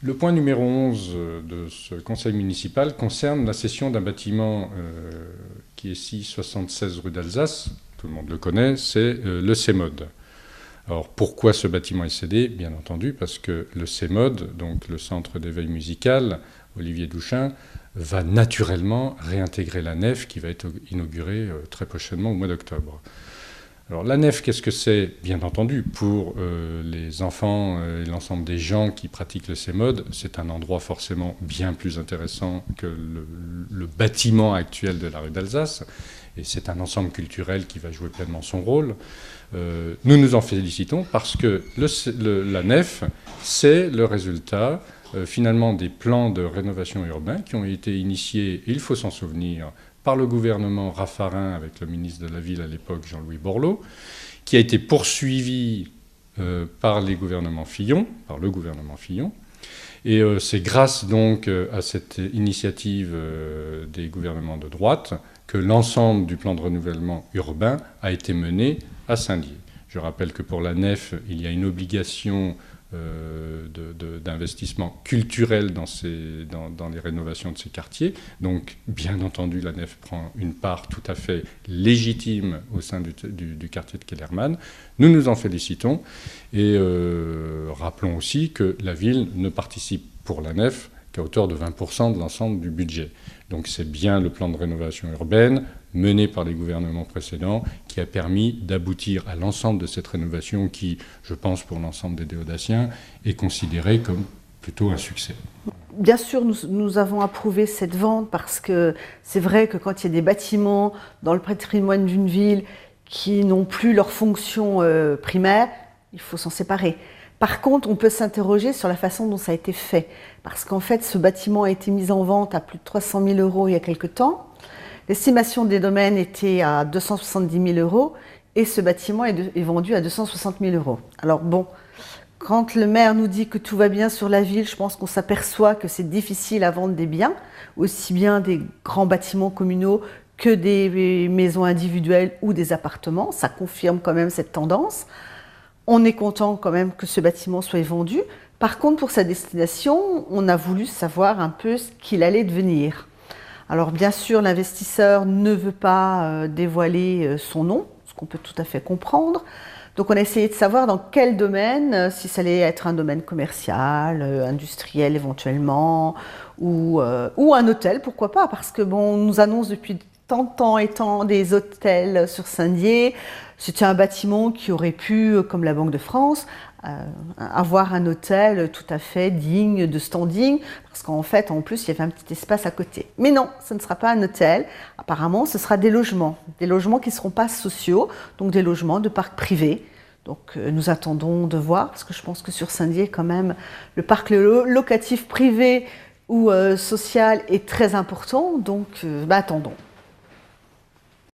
Le point numéro 11 de ce conseil municipal concerne la cession d'un bâtiment qui est ici 76 rue d'Alsace. Tout le monde le connaît, c'est le CEMOD. Alors pourquoi ce bâtiment est cédé? Bien entendu parce que le CEMOD, donc le Centre d'éveil musical, Olivier Douchin, va naturellement réintégrer la nef qui va être inaugurée très prochainement au mois d'octobre. Alors la nef, qu'est-ce que c'est? Bien entendu, pour les enfants et l'ensemble des gens qui pratiquent le CEMOD, c'est un endroit forcément bien plus intéressant que le bâtiment actuel de la rue d'Alsace. Et c'est un ensemble culturel qui va jouer pleinement son rôle. Nous nous en félicitons parce que la nef, c'est le résultat finalement des plans de rénovation urbaine qui ont été initiés, il faut s'en souvenir, par le gouvernement Raffarin avec le ministre de la Ville à l'époque, Jean-Louis Borloo, qui a été poursuivi par le gouvernement Fillon. Et c'est grâce donc à cette initiative des gouvernements de droite que l'ensemble du plan de renouvellement urbain a été mené à Saint-Dié. Je rappelle que pour la nef, il y a une obligation d'investissement culturel dans les rénovations de ces quartiers. Donc, bien entendu, la nef prend une part tout à fait légitime au sein du quartier de Kellermann. Nous nous en félicitons et rappelons aussi que la ville ne participe pour la nef qu'à hauteur de 20% de l'ensemble du budget. Donc c'est bien le plan de rénovation urbaine mené par les gouvernements précédents qui a permis d'aboutir à l'ensemble de cette rénovation qui, je pense pour l'ensemble des Déodatiens, est considérée comme plutôt un succès. Bien sûr, nous avons approuvé cette vente parce que c'est vrai que quand il y a des bâtiments dans le patrimoine d'une ville qui n'ont plus leur fonction primaire, il faut s'en séparer. Par contre, on peut s'interroger sur la façon dont ça a été fait. Parce qu'en fait, ce bâtiment a été mis en vente à plus de 300 000 € il y a quelque temps. L'estimation des domaines était à 270 000 € et ce bâtiment est vendu à 260 000 €. Alors bon, quand le maire nous dit que tout va bien sur la ville, je pense qu'on s'aperçoit que c'est difficile à vendre des biens, aussi bien des grands bâtiments communaux que des maisons individuelles ou des appartements. Ça confirme quand même cette tendance. On est content quand même que ce bâtiment soit vendu. Par contre, pour sa destination, on a voulu savoir un peu ce qu'il allait devenir. Alors bien sûr, l'investisseur ne veut pas dévoiler son nom, ce qu'on peut tout à fait comprendre. Donc on a essayé de savoir dans quel domaine, si ça allait être un domaine commercial, industriel éventuellement, ou un hôtel, pourquoi pas, parce que bon, on nous annonce depuis tant de temps et tant des hôtels sur Saint-Dié. C'était un bâtiment qui aurait pu, comme la Banque de France, avoir un hôtel tout à fait digne de standing, parce qu'en fait, en plus, il y avait un petit espace à côté. Mais non, ce ne sera pas un hôtel. Apparemment, ce sera des logements qui ne seront pas sociaux, donc des logements de parc privé. Donc nous attendons de voir, parce que je pense que sur Saint-Dié, quand même, le parc locatif privé ou social est très important, donc attendons.